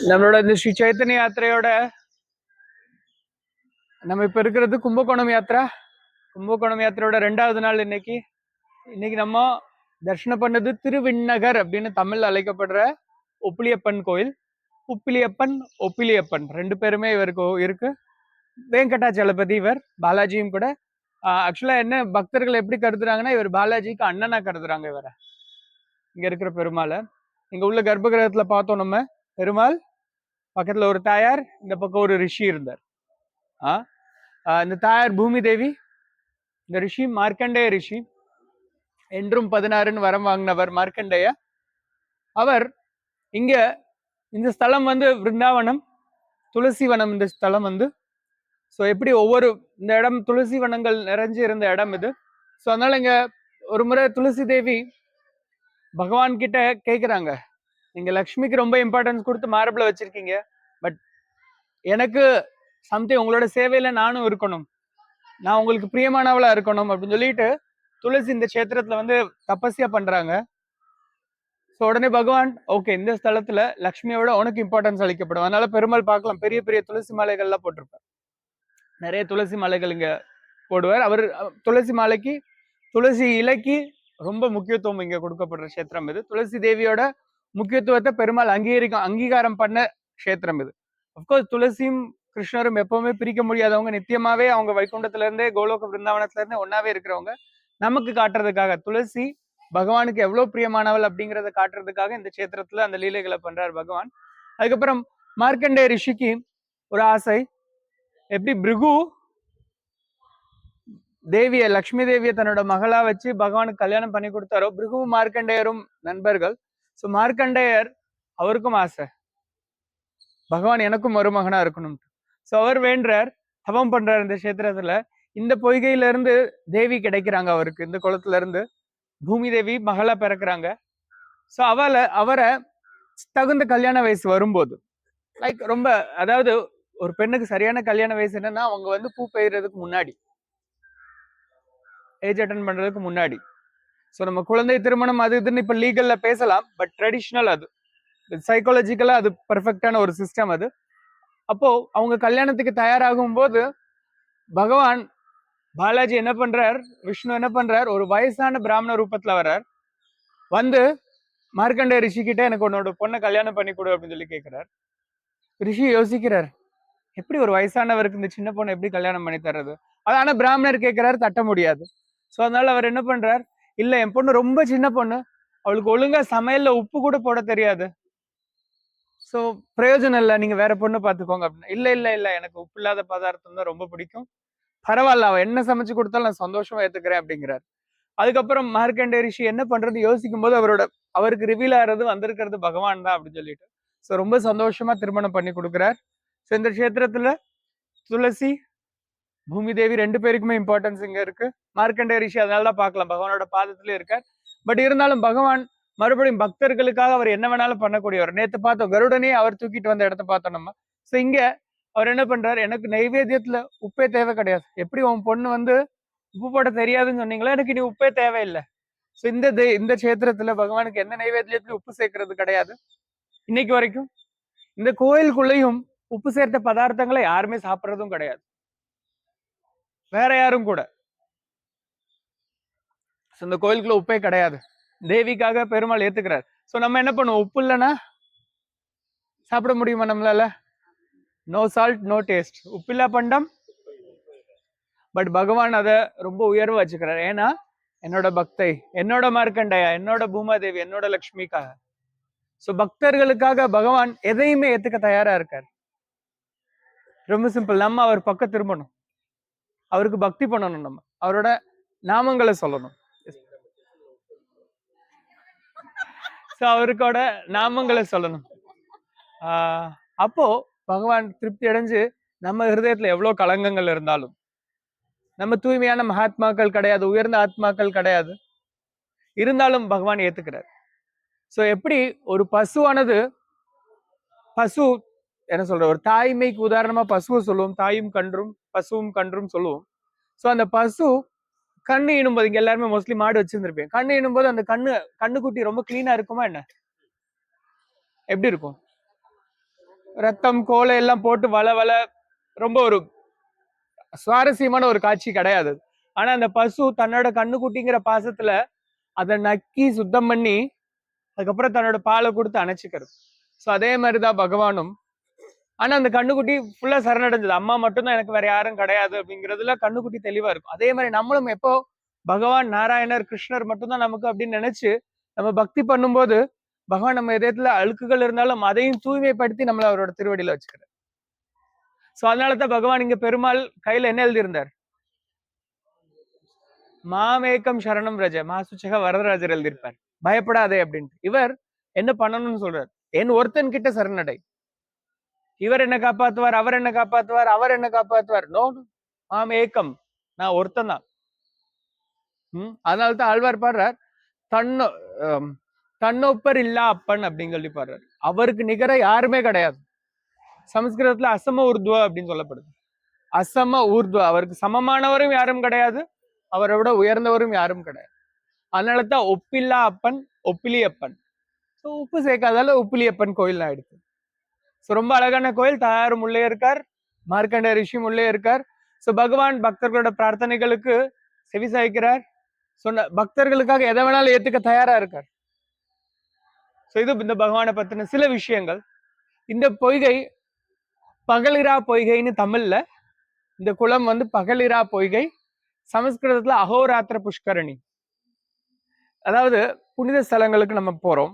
நம்மளோட இந்த ஸ்ரீ சைத்தன்ய யாத்திரையோட நம்ம இப்ப இருக்கிறது கும்பகோணம் யாத்திரா. கும்பகோணம் யாத்திரையோட 2வது நாள் இன்னைக்கு. இன்னைக்கு நம்ம தரிசனம் பண்ணது திருவிண்ணகர் அப்படின்னு தமிழ் அழைக்கப்படுற ஒப்பிலியப்பன் கோயில். உப்பிலியப்பன் ஒப்பிலியப்பன் 2 பேருமே இவருக்கு இருக்கு. வெங்கடாச்சலபதி இவர், பாலாஜியும் கூட. ஆக்சுவலா என்ன பக்தர்கள் எப்படி கருதுறாங்கன்னா, இவர் பாலாஜிக்கு அண்ணனா கருதுறாங்க இவரை. இங்க இருக்கிற பெருமாளை இங்க உள்ள கர்ப்ப கிரகத்துல பார்த்தோம் நம்ம. பெருமாள் பக்கத்துல ஒரு தாயார், இந்த பக்கம் ஒரு ரிஷி இருந்தார். இந்த தாயார் பூமி தேவி, இந்த ரிஷி மார்க்கண்டேய ரிஷி. என்றும் 16 வரம் வாங்கினவர் மார்க்கண்டேய. அவர் இங்க இந்த ஸ்தலம் வந்து விருந்தாவனம், துளசி வனம். இந்த ஸ்தலம் வந்து எப்படி ஒவ்வொரு இந்த இடம் துளசி வனங்கள் நிறைஞ்சு இருந்த இடம் இது. அதனால இங்க ஒரு முறை துளசி தேவி பகவான் கிட்ட கேக்குறாங்க, நீங்க லக்ஷ்மிக்கு ரொம்ப இம்பார்ட்டன்ஸ் கொடுத்து மார்பிள வச்சிருக்கீங்க, பட் எனக்கு சம்திங் உங்களோட சேவையில நானும் இருக்கணும், நான் உங்களுக்கு பிரியமானவளா இருக்கணும் அப்படின்னு சொல்லிட்டு துளசி இந்த கஷேத்திரத்துல வந்து தபஸ்யா பண்றாங்க. உடனே பகவான் ஓகே, இந்த ஸ்தலத்துல லக்ஷ்மியோட உனக்கு இம்பார்ட்டன்ஸ் அளிக்கப்படும். அதனால பெருமாள் பார்க்கலாம், பெரிய பெரிய துளசி மாலைகள்லாம் போட்டிருப்பார். நிறைய துளசி மாலைகள் இங்க போடுவார். அவர் துளசி மாலைக்கு, துளசி இலைக்கு ரொம்ப முக்கியத்துவம் இங்க கொடுக்கப்படுற கஷேத்திரம் இது. துளசி தேவியோட முக்கியத்துவத்தை பெருமாள் அங்கீகாரம் பண்ண கஷேத்திரம் இது. அப்கோர்ஸ் துளசியும் கிருஷ்ணரும் எப்பவுமே பிரிக்க முடியாதவங்க, நித்தியமாவே அவங்க வைகுண்டத்துல இருந்தே கோலோக பிருந்தாவனத்துல இருந்தே ஒன்னாவே இருக்கிறவங்க. நமக்கு காட்டுறதுக்காக துளசி பகவானுக்கு எவ்வளவு பிரியமானவள் அப்படிங்கிறத காட்டுறதுக்காக இந்த கஷேத்திரத்துல அந்த லீலைகளை பண்றார் பகவான். அதுக்கப்புறம் மார்க்கண்டேய ரிஷிக்கு ஒரு ஆசை, எப்படி பிருகு தேவிய லக்ஷ்மி தேவியை தன்னோட மகளா வச்சு பகவானுக்கு கல்யாணம் பண்ணி கொடுத்தாரோ, பிருகுவும் மார்க்கண்டேயரும் நண்பர்கள். மார்க்கண்டேயர் அவருக்கும் ஆசை, பகவான் எனக்கும் மருமகனா இருக்கணும். அவர் வேண்டார், தவம் பண்றார் இந்த கஷேத்திரத்துல. இந்த பொய்கையில இருந்து தேவி கிடைக்கிறாங்க அவருக்கு, இந்த குளத்துல இருந்து பூமி தேவி மகளா பிறக்கிறாங்க. அவரை தகுந்த கல்யாண வயசு வரும்போது, லைக் ரொம்ப, அதாவது ஒரு பெண்ணுக்கு சரியான கல்யாண வயசு என்னன்னா, அவங்க வந்து பூ பெய்யறதுக்கு முன்னாடி, ஏஜ் அட்டன் பண்றதுக்கு முன்னாடி. நம்ம குழந்தை திருமணம் அது இதுன்னு இப்ப லீகல்ல பேசலாம், பட் ட்ரெடிஷ்னல் அது, சைக்காலஜிக்கலா அது பெர்ஃபெக்டான ஒரு சிஸ்டம் அது. அப்போ அவங்க கல்யாணத்துக்கு தயாராகும் போது பகவான் பாலாஜி என்ன பண்றார், விஷ்ணு என்ன பண்றார், ஒரு வயசான பிராமண ரூபத்துல வர்றார். வந்து மார்க்கண்டேய ரிஷி கிட்ட எனக்கு உன்னோட பொண்ணை கல்யாணம் பண்ணி கொடு அப்படின்னு சொல்லி கேட்கிறார். ரிஷி யோசிக்கிறார், எப்படி ஒரு வயசானவருக்கு இந்த சின்ன பொண்ணை எப்படி கல்யாணம் பண்ணி தர்றது? ஆனா பிராமணர் கேட்கிறாரு, தட்ட முடியாது. அதனால அவர் என்ன பண்றார், இல்ல என் பொண்ணு ரொம்ப சின்ன பொண்ணு, அவளுக்கு ஒழுங்கா சமையல்ல உப்பு கூட போட தெரியாது, பிரயோஜனம் இல்லை, நீங்க வேற பொண்ணு பாத்துக்கோங்க அப்படின்னு. இல்ல இல்ல இல்ல, எனக்கு உப்பு இல்லாத பதார்த்தம் தான் ரொம்ப பிடிக்கும், பரவாயில்ல, அவ என்ன சமைச்சு கொடுத்தாலும் நான் சந்தோஷமா ஏத்துக்கிறேன் அப்படிங்கிறார். அதுக்கப்புறம் மார்க்கண்டேய ரிஷி என்ன பண்றது யோசிக்கும் போது அவருக்கு ரிவீல் ஆகிறது வந்திருக்கிறது பகவான் தான் அப்படின்னு சொல்லிட்டு ரொம்ப சந்தோஷமா திருமணம் பண்ணி கொடுக்கிறார். இந்த கஷேத்திரத்துல துளசி பூமி தேவி 2 பேருக்குமே இம்பார்ட்டன்ஸ் இங்க இருக்கு. மார்க்கண்டேய ரிஷி அதனாலதான் பார்க்கலாம் பகவானோட பாதத்திலே இருக்கார். பட் இருந்தாலும் பகவான் மறுபடியும் பக்தர்களுக்காக அவர் என்ன வேணாலும் பண்ணக்கூடியவர். நேத்து பார்த்தோம் கருடனே அவர் தூக்கிட்டு வந்த இடத்த பார்த்தோம் நம்ம. இங்க அவர் என்ன பண்றாரு, எனக்கு நைவேத்தியத்துல உப்பே தேவை கிடையாது, எப்படி உன் பொண்ணு வந்து உப்பு போட தெரியாதுன்னு சொன்னீங்களா, எனக்கு இனி உப்பே தேவையில்லை. இந்த கஷேத்திரத்துல பகவானுக்கு எந்த நைவேத்தியத்திலும் உப்பு சேர்க்கறது கிடையாது இன்னைக்கு வரைக்கும். இந்த கோயிலுக்குள்ளேயும் உப்பு சேர்த்த பதார்த்தங்களை யாருமே சாப்பிட்றதும் கிடையாது, வேற யாரும் கூட. இந்த கோயிலுக்குள்ள உப்பே கிடையாது, தேவிக்காக பெருமாள் ஏத்துக்கிறார். நம்ம என்ன பண்ணுவோம், உப்பு இல்லைன்னா சாப்பிட முடியுமா நம்மளால? நோ சால்ட் நோ டேஸ்ட், உப்பில்லா பண்டம். பட் பகவான் அதை ரொம்ப உயர்வு வச்சுக்கிறார். ஏன்னா என்னோட பக்தை, என்னோட மார்க்கண்டேயா, என்னோட பூமாதேவி, என்னோட லக்ஷ்மிக்காக. பக்தர்களுக்காக பகவான் எதையுமே ஏத்துக்க தயாரா இருக்கார். ரொம்ப சிம்பிள், நம்ம அவர் பக்கம் திரும்பணும், அவருக்கு பக்தி பண்ணணும், நம்ம அவரோட நாமங்களை சொல்லணும், அவருக்கோட நாமங்களை சொல்லணும். அப்போ பகவான் திருப்தி அடைஞ்சு, நம்ம ஹிருதயத்துல எவ்வளவு களங்கங்கள் இருந்தாலும், நம்ம தூய்மையான மகாத்மாக்கள் கிடையாது, உயர்ந்த ஆத்மாக்கள் கிடையாது, இருந்தாலும் பகவான் ஏத்துக்கிறார். எப்படி ஒரு பசுவானது, பசு என்ன சொல்ற, ஒரு தாய்மைக்கு உதாரணமா பசுவை சொல்லுவோம், தாயும் கன்றும் பசுவும் கன்றும் சொல்லுவோம். அந்த பசு கண்ணு ஈனும்போது, இங்க எல்லாருமே மோஸ்ட்லி மாடு வச்சிருந்திருப்பேன், கண்ணு ஈனும்போது அந்த கண்ணுக்குட்டி ரொம்ப கிளீனா இருக்குமா என்ன? எப்படி இருக்கும்? ரத்தம் கோலை எல்லாம் போட்டு வள வள ரொம்ப ஒரு சுவாரஸ்யமான ஒரு காட்சி கிடையாது. ஆனா அந்த பசு தன்னோட கண்ணுக்குட்டிங்கிற பாசத்துல அதை நக்கி சுத்தம் பண்ணி அதுக்கப்புறம் தன்னோட பாலை கொடுத்து அணைச்சிக்கிறது. ஸோ அதே மாதிரிதான் பகவானும். ஆனா அந்த கண்ணுக்குட்டி ஃபுல்லா சரணடைஞ்சது, அம்மா மட்டும்தான் எனக்கு வேற யாரும் கிடையாது அப்படிங்கிறதுல கண்ணுக்குட்டி தெளிவா இருக்கும். அதே மாதிரி நம்மளும் எப்போ பகவான் நாராயணர் கிருஷ்ணர் மட்டும்தான் நமக்கு அப்படின்னு நினைச்சு நம்ம பக்தி பண்ணும்போது பகவான் நம்ம இதயத்துல அழுக்குகள் இருந்தாலும் அதையும் தூய்மைப்படுத்தி நம்மள அவரோட திருவடியில வச்சுக்கிறார். சோ அதனாலதான் பகவான் இங்க பெருமாள் கையில என்ன எழுதியிருந்தார்? மாமேக்கம் சரணம் ரஜ மாசுச்சக வரதராஜர் எழுதியிருப்பார், பயப்படாதே அப்படின்ட்டு. இவர் என்ன பண்ணணும்னு சொல்றார்? என் ஒருத்தன் கிட்ட சரணடை, இவர் என்ன காப்பாத்துவார், அவர் என்ன காப்பாத்துவார், அவர் என்ன காப்பாத்துவார்? நோ, மாம் ஏக்கம், நான் ஒருத்தன் தான். அதனால்தான் ஆழ்வார் பாடுறார், தன்னோ தன்னொப்பர் இல்லா அப்பன் அப்படின்னு சொல்லி பாடுறாரு. அவருக்கு நிகர யாருமே கிடையாது. சமஸ்கிருதத்துல அசம ஊர்துவ அப்படின்னு சொல்லப்படுது. அசம ஊர்துவ, அவருக்கு சமமானவரும் யாரும் கிடையாது, அவரை விட உயர்ந்தவரும் யாரும் கிடையாது. அதனாலதான் ஒப்பில்லா அப்பன் ஒப்பிலி அப்பன். உப்பு சேர்க்காதால உப்பிலியப்பன் கோயில் ஆயிடுச்சு. ரொம்ப அழகான கோயில். தாயாரும் உள்ளே இருக்கார், மார்க்கண்ட ரிஷியும் உள்ளே இருக்கார். சோ பகவான் பக்தர்களோட பிரார்த்தனைகளுக்கு செவி சாய்க்கிறார். சொன்ன பக்தர்களுக்காக எதை வேணாலும் ஏத்துக்க தயாரா இருக்கார். இது இந்த பகவானை பத்தின சில விஷயங்கள். இந்த பொய்கை பகலிரா பொய்கைன்னு தமிழ்ல, இந்த குளம் வந்து பகலிரா பொய்கை, சமஸ்கிருதத்துல அகோராத்திர புஷ்கரணி. அதாவது புனித ஸ்தலங்களுக்கு நம்ம போறோம்,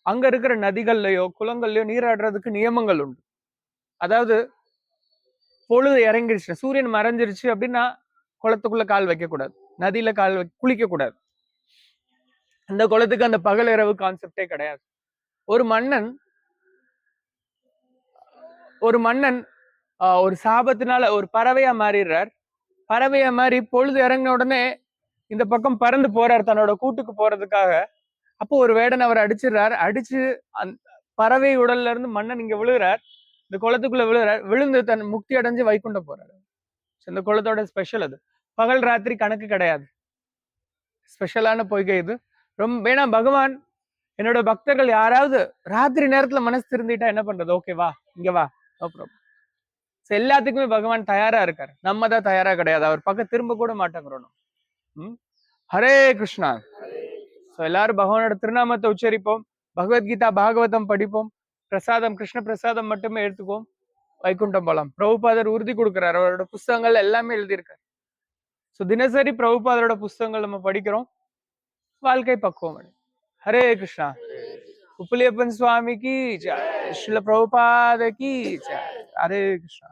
அங்க இருக்கிற நதிகள்லயோ குளங்கள்லயோ நீராடுறதுக்கு நியமங்கள் உண்டு. அதாவது பொழுது இறங்கிருச்சு, சூரியன் மறைஞ்சிருச்சு அப்படின்னா குளத்துக்குள்ள கால் வைக்க கூடாது, நதியில கால் குளிக்க கூடாது. அந்த குளத்துக்கு அந்த பகல் இரவு கான்செப்டே கிடையாது. ஒரு மன்னன் ஒரு சாபத்தினால ஒரு பறவையா மாறிடுறார். பறவையா மாறி பொழுது இறங்கின உடனே இந்த பக்கம் பறந்து போறார் தன்னோட கூட்டுக்கு போறதுக்காக. அப்போ ஒரு வேடன் அவர் அடிச்சிடுறார். அடிச்சு அந்த பறவை உடல்ல இருந்து மன்னன் இங்க விழுகிறார், இந்த குளத்துக்குள்ள விழுகிறார். விழுந்து தன் முக்தி அடைஞ்சு வைகுண்டம் போறாரு. இந்த குளத்தோட ஸ்பெஷல் அது. பகல் ராத்திரி கணக்கு கிடையாது, ஸ்பெஷலான பொய்கை இது. ரொம்ப வேணா பகவான் என்னோட பக்தர்கள் யாராவது ராத்திரி நேரத்துல மனசு திருந்திட்டா என்ன பண்றது? ஓகேவா, இங்க வா, நோ ப்ராப்ளம். எல்லாத்துக்குமே பகவான் தயாரா இருக்காரு, நம்ம தான் தயாரா கிடையாது. அவர் பக்கம் திரும்ப கூட மாட்டேங்கிறோம். ஹரே கிருஷ்ணா. எல்லாரும் பகவானோட திருநாமத்தை உச்சரிப்போம், பகவத்கீதா பாகவதம் படிப்போம், பிரசாதம் கிருஷ்ண பிரசாதம் மட்டுமே எடுத்துக்குவோம், வைகுண்டம் போலாம். பிரபுபாதர் உறுதி கொடுக்கிறார், அவரோட புஸ்தகங்கள் எல்லாமே எழுதியிருக்காரு. தினசரி பிரபுபாதரோட புஸ்தகங்கள் நம்ம படிக்கிறோம், வாழ்க்கை பக்குவம் அடையும். ஹரே கிருஷ்ணா. உப்பிலியப்பன் சுவாமி கி ஜெய், ஸ்ரீல பிரபுபாத கி ஜெய். ஹரே கிருஷ்ணா.